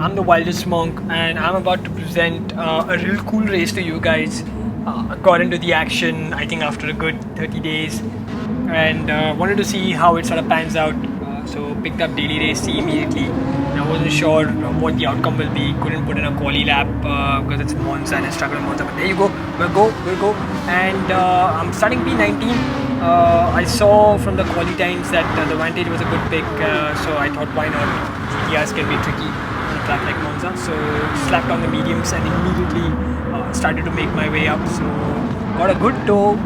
I'm the Wildest Monk, and I'm about to present a real cool race to you guys. Got into the action, I think, after a good 30 days, and wanted to see how it sort of pans out. So picked up daily race C immediately. And I wasn't sure what the outcome will be. Couldn't put in a quali lap because it's Monza and I struggled in Monza. But there you go, we'll go. And I'm starting P19. I saw from the quali times that the Vantage was a good pick, so I thought why not? GTRs can be tricky on a track like Monza. So slapped on the mediums and immediately started to make my way up. So got a good tow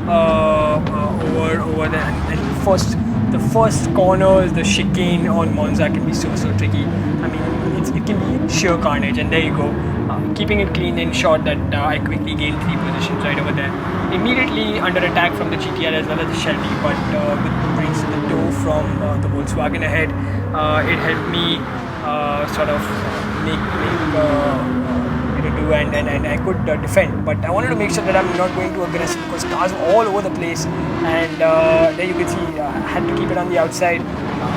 over the and the first corners, the chicane on Monza can be so tricky. I mean, it can be sheer carnage, and there you go. Keeping it clean ensured that I quickly gained 3 positions right over there. Immediately under attack from the GTR as well as the Shelby, but with thanks to the tow from the Volkswagen ahead, it helped me sort of make do and I could defend. But I wanted to make sure that I'm not going too aggressive because cars were all over the place, and there you can see I had to keep it on the outside,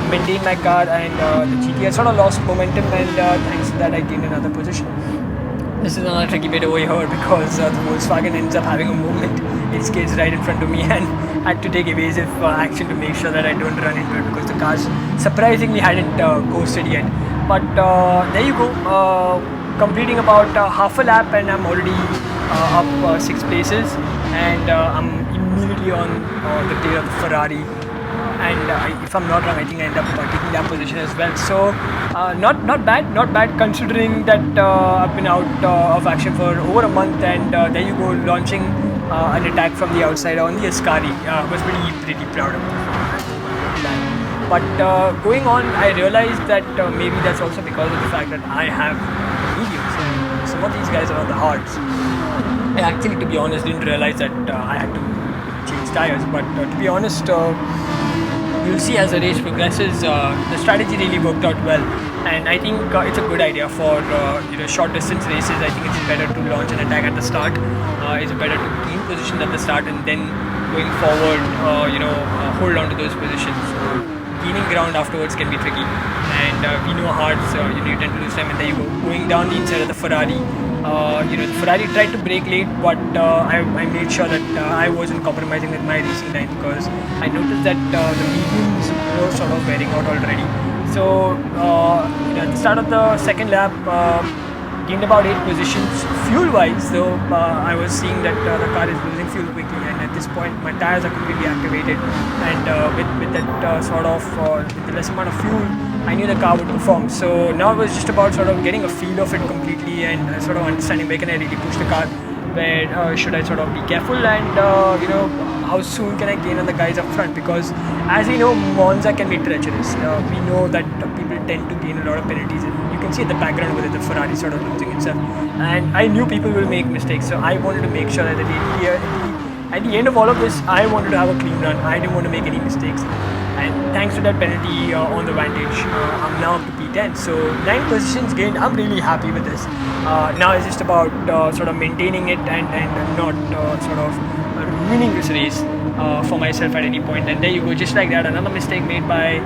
maintain my car, and the GTR sort of lost momentum, and thanks to that I gained another position. This is another tricky bit over here because the Volkswagen ends up having a movement. It skids right in front of me and I had to take evasive action to make sure that I don't run into it because the cars surprisingly hadn't ghosted yet. But there you go. Completing about half a lap and I'm already up 6 places, and I'm immediately on the tail of the Ferrari, and if I'm not wrong, I think I end up taking that position as well. So not bad considering that I've been out of action for over a month, and there you go, launching an attack from the outside on the Ascari. Was pretty proud of that. But going on, I realized that maybe that's also because of the fact that I have mediums, and some of these guys are on the hards. I actually, to be honest, didn't realize that I had to change tires, but to be honest, you'll see as the race progresses, the strategy really worked out well, and I think it's a good idea for short distance races. I think it's better to launch an attack at the start. It's better to gain positions at the start and then going forward, hold on to those positions. So gaining ground afterwards can be tricky, and we know hards, you tend to lose time, and there you go, going down the inside of the Ferrari. The Ferrari tried to brake late, but I made sure that I wasn't compromising with my racing time because I noticed that the mediums were sort of wearing out already. So at the start of the second lap, gained about 8 positions. Fuel-wise, though, I was seeing that the car is losing fuel quickly, and at this point, my tires are completely activated, and with that with the less amount of fuel, I knew the car would perform. So now it was just about sort of getting a feel of it completely and sort of understanding where can I really push the car, where should I sort of be careful, and how soon can I gain on the guys up front, because as we know, Monza can be treacherous. We know that people tend to gain a lot of penalties, and you can see at the background where the Ferrari sort of losing itself, and I knew people will make mistakes, so I wanted to make sure that at the end of all of this, I wanted to have a clean run. I didn't want to make any mistakes, and thanks to that penalty on the Vantage, I'm now up to P10. So 9 positions gained. I'm really happy with this. Now it's just about sort of maintaining it and not sort of ruining this race for myself at any point. And there you go, just like that, another mistake made by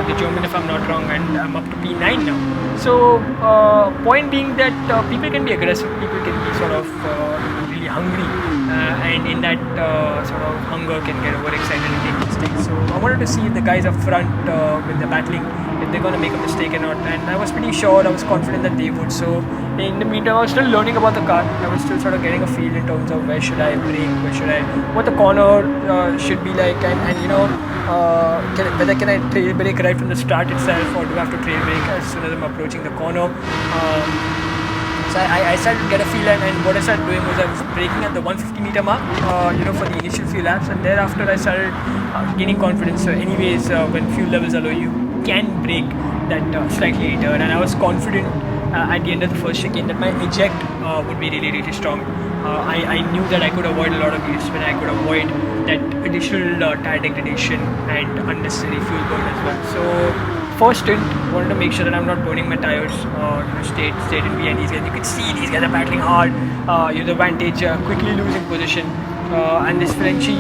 the German, if I'm not wrong, and I'm up to P9 now. So point being that people can be aggressive, people can be sort of really hungry, and in that sort of hunger can get overexcited and make mistakes. So I wanted to see if the guys up front when they're battling, if they're going to make a mistake or not, and I was pretty sure, I was confident that they would. So in the meantime, I was still learning about the car. I was still sort of getting a feel in terms of where should I brake, what the corner should be like, and whether can I trail brake right from the start itself, or do I have to trail brake as soon as I'm approaching the corner. So I started to get a feel, and what I started doing was I was braking at the 150 meter mark, for the initial few laps, and thereafter I started gaining confidence. So anyways, when fuel levels are low, you can brake that slightly later, and I was confident at the end of the first chicane that my eject would be really strong. I knew that I could avoid a lot of use when I could avoid that additional tire degradation and unnecessary fuel burn as well. So first stint, wanted to make sure that I'm not burning my tires. Stayed in behind these guys. You can see these guys are battling hard. The Vantage quickly losing position. and this Frenchie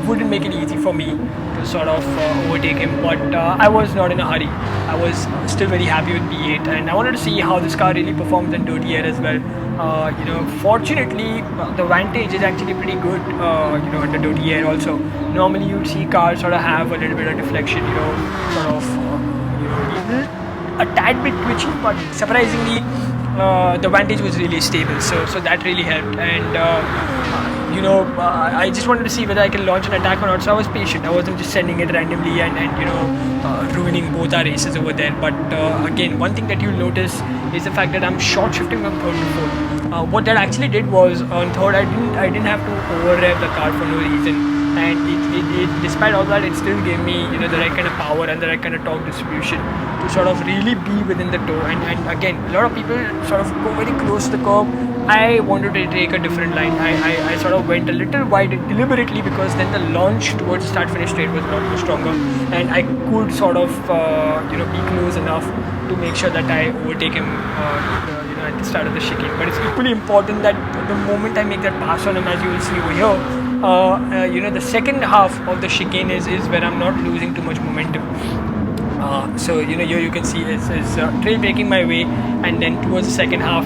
wouldn't make it easy for me to sort of overtake him. But I was not in a hurry. I was still very happy with P8, and I wanted to see how this car really performs in dirty air as well. Fortunately, the Vantage is actually pretty good, under dirty air also. Normally, you'd see cars sort of have a little bit of deflection, sort of, a tad bit twitchy, but surprisingly, the Vantage was really stable. So that really helped, and I just wanted to see whether I can launch an attack or not. So I was patient. I wasn't just sending it randomly and ruining both our races over there. But again, one thing that you'll notice is the fact that I'm short shifting from third to fourth. What that actually did was on third, I didn't have to over rev the car for no reason. And it despite all that, it still gave me the right kind of power and the right kind of torque distribution to sort of really be within the toe. And again, a lot of people sort of go very close to the curb. I wanted to take a different line. I sort of went a little wide deliberately, because then the launch towards start finish straight was a lot more stronger, and I could sort of be close enough to make sure that I overtake him at the start of the chicane. But it's equally important that the moment I make that pass on him, as you will see over here, the second half of the chicane is where I'm not losing too much momentum. So here you can see it's trail breaking my way, and then towards the second half,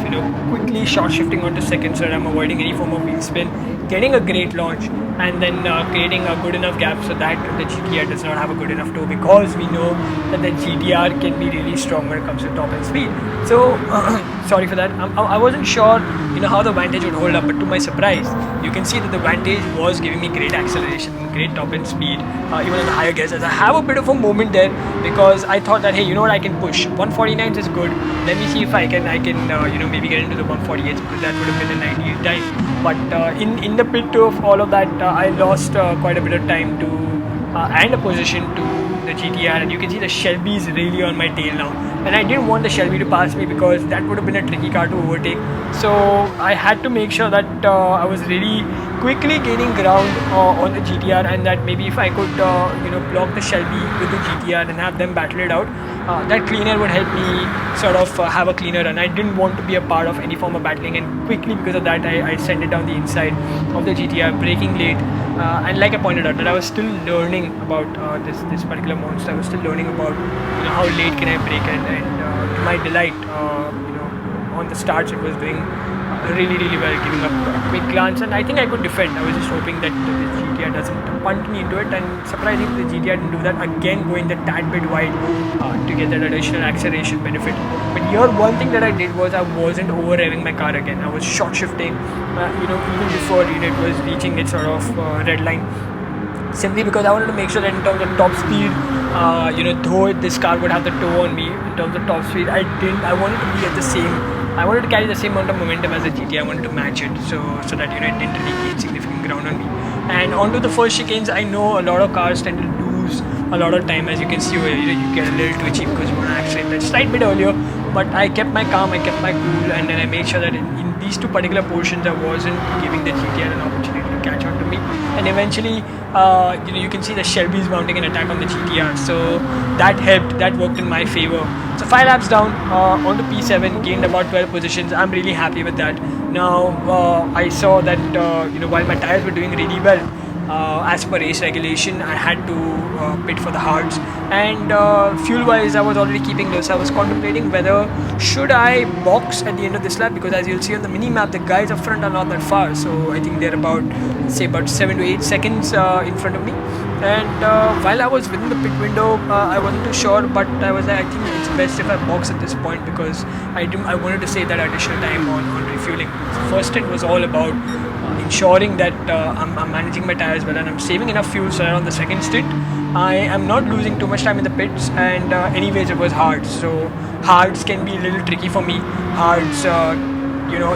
quickly short shifting onto second, so that I'm avoiding any form of wheel spin, getting a great launch, and then creating a good enough gap so that the GTR does not have a good enough toe, because we know that the GTR can be really strong when it comes to top end speed. So sorry for that. I wasn't sure how the Vantage would hold up, but to my surprise, you can see that the Vantage was giving me great acceleration, great top end speed, even in the higher gears. As I have a bit of a moment there, because I thought that, hey, you know what, I can push 149s is good. Let me see if I can maybe get into the 148s, because that would have been an ideal time. But in the pit of all of that, I lost quite a bit of time to and a position to the GTR, and you can see the Shelby is really on my tail now, and I didn't want the Shelby to pass me, because that would have been a tricky car to overtake. So I had to make sure that I was really quickly gaining ground on the GTR, and that maybe if I could block the Shelby with the GTR and have them battle it out, that cleaner would help me sort of have a cleaner run. I didn't want to be a part of any form of battling, and quickly because of that I sent it down the inside of the GTR, braking late, and like I pointed out, that I was still learning about this particular monster. I was still learning about how late can I brake, and to my delight, on the starts it was doing really well, giving up a quick glance, and I think I could defend. I was just hoping that the GTR doesn't punt me into it, and surprisingly the GTR didn't do that, again going the tad bit wide to get that additional acceleration benefit. But here one thing that I did was I wasn't over revving my car again. I was short shifting, even before it was reaching its sort of red line, simply because I wanted to make sure that in terms of top speed, though this car would have the toe on me in terms of top speed, I wanted to be at the same. I wanted to carry the same amount of momentum as the GT. I wanted to match it, so that it didn't really gain significant ground on me. And onto the first chicanes, I know a lot of cars tend to lose a lot of time, as you can see where you get a little twitchy because you want to accelerate that slight bit earlier. But I kept my calm, I kept my cool, and then I made sure that in these two particular portions, I wasn't giving the GTR an opportunity to catch on to me. And eventually, you can see the Shelby is mounting an attack on the GTR, so that helped, that worked in my favor. So 5 laps down, on the P7, gained about 12 positions. I'm really happy with that. Now, I saw that while my tires were doing really well, as per race regulation, I had to pit for the hards, and fuel wise I was already keeping low, so I was contemplating whether should I box at the end of this lap, because as you'll see on the mini map, the guys up front are not that far, so I think they're about 7 to 8 seconds in front of me. And while I was within the pit window, I wasn't too sure, but I think it's best if I box at this point, because I wanted to save that additional time on refueling. The first stint was all about ensuring that I'm managing my tires well, and I'm saving enough fuel so that on the second stint I am not losing too much time in the pits. And anyways, it was hard, so hards can be a little tricky for me. Hards,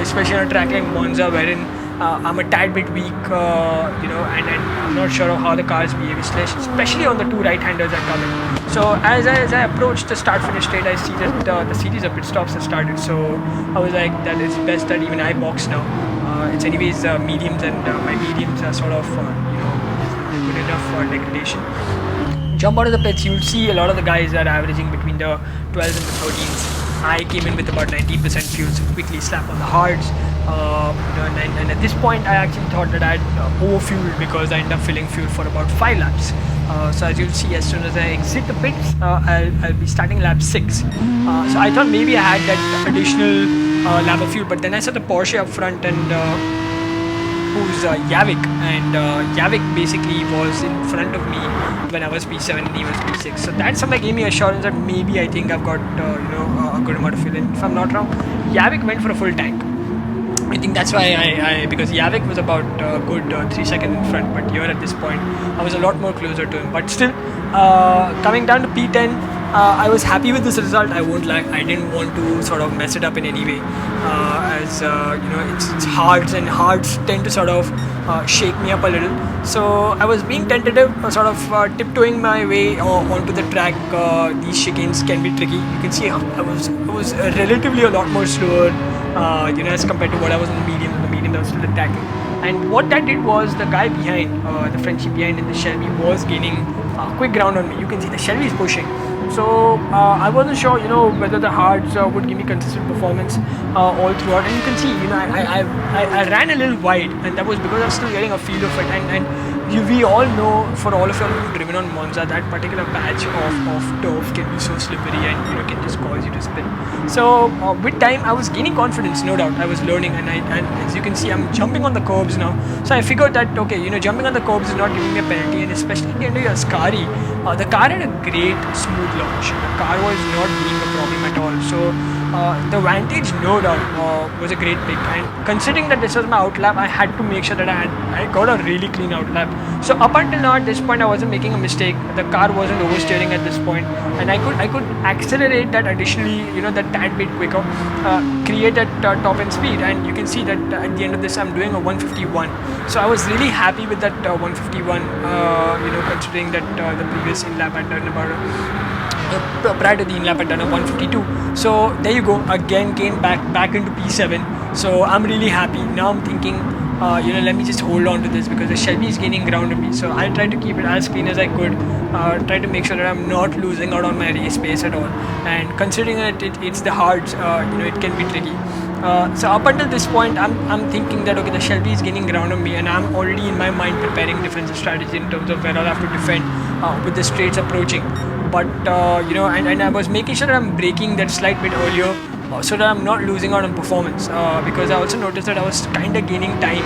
especially on a track like Monza, wherein I'm a tad bit weak, and I'm not sure of how the cars behave, especially on the two right-handers that come in. So as I approached the start-finish straight, I see that the series of pit stops have started. So I was like, that it's best that even I box now. It's anyways mediums, and my mediums are sort of good enough degradation. Jump out of the pits, you'll see a lot of the guys are averaging between the 12s and the 13s. I came in with about 19% fuel, so quickly slap on the hards. And at this point, I actually thought that I'd overfueled because I ended up filling fuel for about 5 laps. So as you'll see, as soon as I exit the pits, I'll be starting lap 6. So I thought maybe I had that additional lap of fuel, but then I saw the Porsche up front and who's Yavik, and Yavik basically was in front of me when I was P7 and he was P6. So that somewhere gave me assurance that maybe I think I've got a good amount of fuel in. If I'm not wrong, Yavik went for a full tank. I think that's why because Yavik was about good 3 seconds in front, but here at this point I was a lot more closer to him. But still, coming down to P10, I was happy with this result. I won't lie, I didn't want to sort of mess it up in any way, as it's hards, and hards tend to sort of shake me up a little. So I was being tentative, sort of tiptoeing my way onto the track. These chicanes can be tricky. You can see I was relatively a lot more slower, as compared to what I was in the medium. The medium I was still attacking. And what that did was the guy behind, the Frenchie behind in the Shelby, was gaining quick ground on me. You can see the Shelby is pushing. So I wasn't sure, whether the hards would give me consistent performance all throughout. And you can see, I ran a little wide, and that was because I was still getting a feel of it. And we all know, for all of you who've driven on Monza, that particular patch of turf can be so slippery and can just cause you to spin. So with time, I was gaining confidence, no doubt. I was learning, and as you can see, I'm jumping on the curbs now. So I figured that jumping on the curbs is not giving me a penalty, and especially at the end of Ascari, the car had a great smooth launch. The car was not being a problem at all. So the Vantage, no doubt, was a great pick. And considering that this was my outlap, I had to make sure that I got a really clean outlap. So up until now, at this point, I wasn't making a mistake. The car wasn't oversteering at this point, and I could accelerate that additionally, that tad bit quicker, create that top end speed. And you can see that at the end of this, I'm doing a 151. So I was really happy with that 151. Considering that the previous in-lap had done about prior to the in-lap had done a 152. So there you go, again came back into P7. So I'm really happy. Now I'm thinking, let me just hold on to this, because the Shelby is gaining ground on me. So I'll try to keep it as clean as I could, try to make sure that I'm not losing out on my race pace at all. And considering that it's the hards, it can be tricky. So up until this point, I'm thinking that okay, the Shelby is gaining ground on me, and I'm already in my mind preparing defensive strategy in terms of where I'll have to defend with the straights approaching. But and I was making sure that I'm braking that slight bit earlier, so that I'm not losing out on performance, because I also noticed that I was kind of gaining time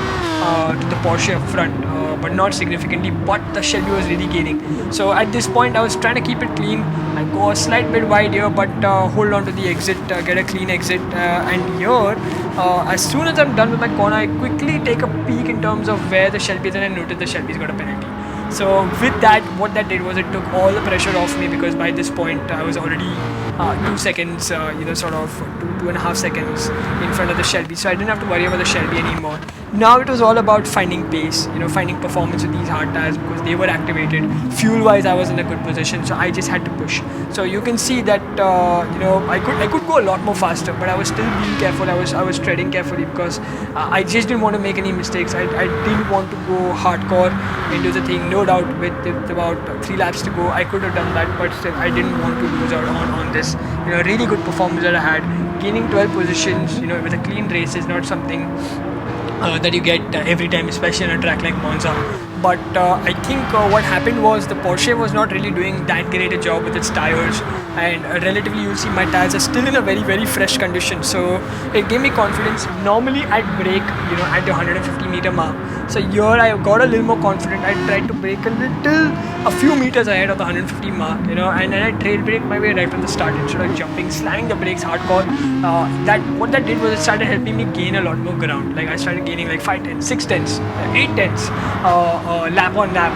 to the Porsche up front, but not significantly, but the Shelby was really gaining. So at this point, I was trying to keep it clean. I go a slight bit wide here, but hold on to the exit, get a clean exit, and here, as soon as I'm done with my corner, I quickly take a peek in terms of where the Shelby is, and I noticed the Shelby's got a penalty. So with that, what that did was it took all the pressure off me, because by this point I was already 2 seconds, sort of 2.5 seconds in front of the Shelby. So I didn't have to worry about the Shelby anymore. Now it was all about finding pace, finding performance with these hard tires, because they were activated. Fuel-wise, I was in a good position, so I just had to push. So you can see that I could go a lot more faster, but I was still being careful. I was treading carefully, because I just didn't want to make any mistakes. I didn't want to go hardcore into the thing. No doubt, with about 3 laps to go, I could have done that, but still I didn't want to lose out on this really good performance that I had. Gaining 12 positions with a clean race is not something that you get every time, especially on a track like Monza. But I think what happened was the Porsche was not really doing that great a job with its tires, and relatively you'll see my tires are still in a very, very fresh condition. So it gave me confidence. Normally I'd brake at the 150 meter mark. So here I got a little more confident. I tried to brake a few meters ahead of the 150 mark, and then I trail brake my way right from the start instead of jumping, slamming the brakes hardcore. What that did was it started helping me gain a lot more ground. Like I started gaining like 5 tenths, 6 tenths, 8 tenths lap on lap,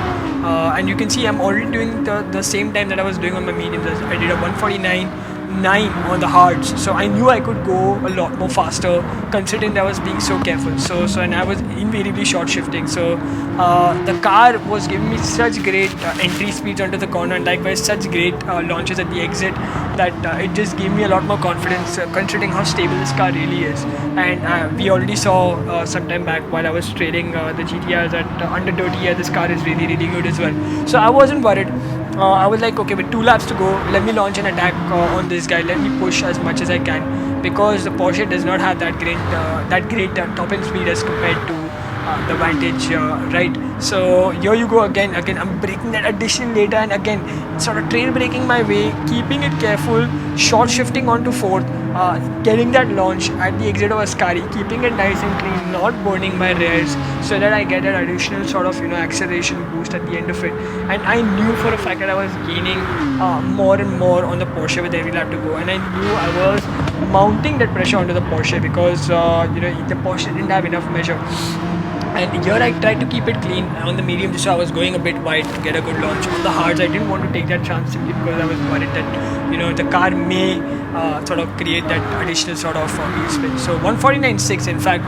and you can see I'm already doing the same time that I was doing on my mediums. I did a 149.9 on the hards, so I knew I could go a lot more faster, considering that I was being so careful. So and I was invariably short shifting. So the car was giving me such great entry speeds onto the corner, and likewise such great launches at the exit, that it just gave me a lot more confidence, considering how stable this car really is. And we already saw some time back while I was trailing the GTRs at under 30 years, this car is really, really good as well. So I wasn't worried. I was like, okay, with 2 laps to go, let me launch an attack on this guy. Let me push as much as I can, because the Porsche does not have that great top end speed as compared to the Vantage, right? So here you go again. I'm breaking that addition later, and again sort of trail braking my way, keeping it careful, short shifting onto fourth, getting that launch at the exit of Ascari, keeping it nice and clean, not burning my rears, so that I get an additional sort of acceleration boost at the end of it. And I knew for a fact that I was gaining more and more on the Porsche with every lap to go, and I knew I was mounting that pressure onto the Porsche, because the Porsche didn't have enough measure. And here I tried to keep it clean on the medium, so I was going a bit wide to get a good launch. On the hards, I didn't want to take that chance simply because I was worried that the car may sort of create that additional sort of wheel spin. So 149.6, in fact,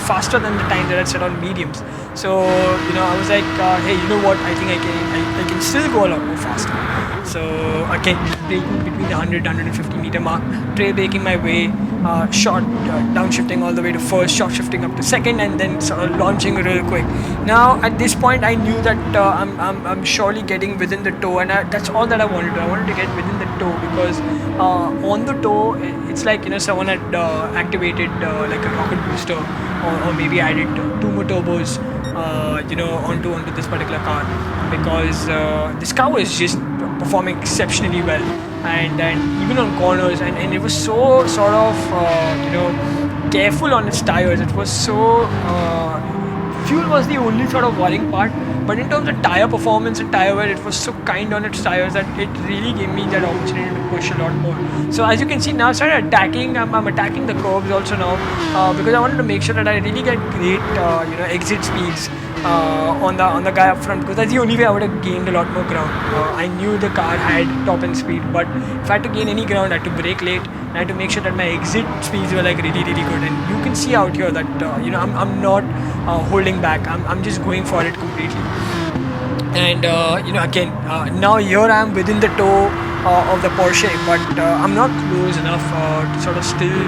faster than the time that I set on mediums. So I was like, hey, you know what? I think I can still go a lot more faster. So again, braking between the 100-150 meter mark, trail braking my way, short downshifting all the way to first, short shifting up to second, and then sort of launching real quick. Now at this point, I knew that I'm surely getting within the toe, and that's all that I wanted to do. I wanted to get within the toe, because on the toe, it's like someone had activated like a rocket booster, or maybe added 2 more turbos onto this particular car, because this car was just performing exceptionally well, and even on corners, and it was so sort of careful on its tires. It was so fuel was the only sort of worrying part, but in terms of tire performance and tire wear, it was so kind on its tires that it really gave me that opportunity to push a lot more. So as you can see now, I started attacking. I'm attacking the curbs also now, because I wanted to make sure that I really get great exit speeds on the guy up front, because that's the only way I would have gained a lot more ground. I knew the car had top end speed, but if I had to gain any ground, I had to brake late. I had to make sure that my exit speeds were like really good, and you can see out here that I'm not holding back. I'm just going for it completely. And again, now here I am within the toe of the Porsche, but I'm not close enough to sort of still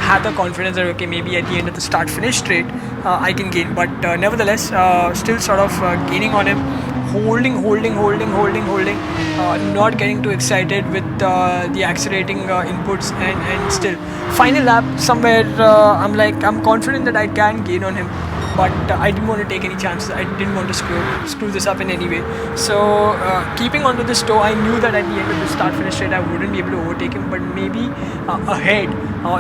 have the confidence that okay, maybe at the end of the start finish straight I can gain, but nevertheless still sort of gaining on him, holding, not getting too excited with the accelerating inputs, and still final lap somewhere I'm confident that I can gain on him, but I didn't want to take any chances. I didn't want to screw this up in any way. So keeping onto this toe, I knew that at the end of the start finish straight I wouldn't be able to overtake him, but maybe ahead,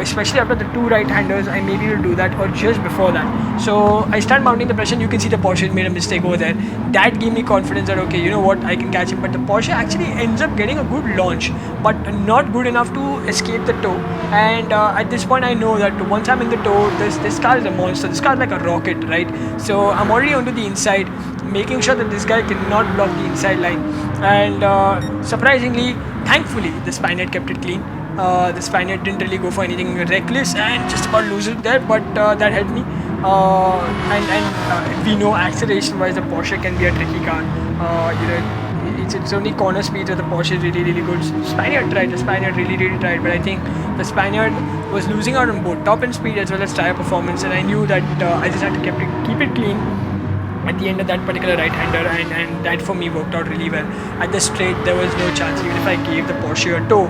especially after the 2 right-handers, I may be able to do that, or just before that. So I start mounting the pressure, and you can see the Porsche made a mistake over there. That gave me confidence that okay, you know what, I can catch him. But the Porsche actually ends up getting a good launch, but not good enough to escape the toe. And at this point I know that once I'm in the toe, this car is a monster. This car is like a rocket, right? So I'm already onto the inside, making sure that this guy cannot block the inside line. And surprisingly, thankfully, the Spaniard kept it clean. The Spaniard didn't really go for anything reckless and just about lose it there, but that helped me. And we know acceleration wise the Porsche can be a tricky car. It's only corner speed where the Porsche is really good. The Spaniard really tried, but I think the Spaniard was losing out on both top end speed as well as tire performance, and I knew that I just had to keep it clean at the end of that particular right-hander, and that for me worked out really well. At the straight there was no chance, even if I gave the Porsche a toe,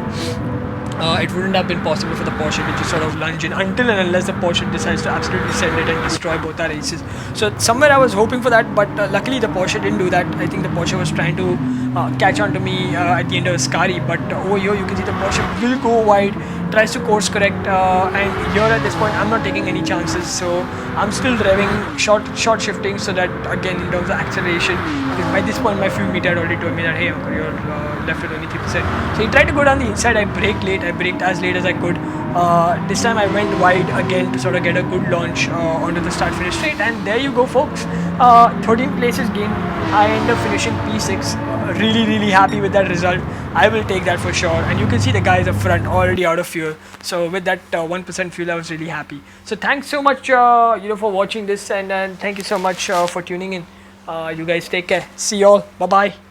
it wouldn't have been possible for the Porsche to just sort of lunge in until and unless the Porsche decides to absolutely send it and destroy both our races. So somewhere I was hoping for that, but luckily the Porsche didn't do that. I think the Porsche was trying to catch on to me at the end of Ascari, but over here you can see the Porsche will go wide, tries to course correct, and here at this point I'm not taking any chances, so I'm still revving, short shifting, so that again in terms of acceleration, because by this point my fuel meter had already told me that hey uncle, you're left with only 3%. So he tried to go down the inside. I braked late. I braked as late as I could. This time I went wide again to sort of get a good launch onto the start finish straight, and there you go folks, 13 places gained. I end up finishing P6. Really happy with that result. I will take that for sure, and you can see the guys up front already out of fuel. So with that 1% fuel I was really happy. So thanks so much for watching this, and thank you so much for tuning in. You guys take care. See you all. Bye bye.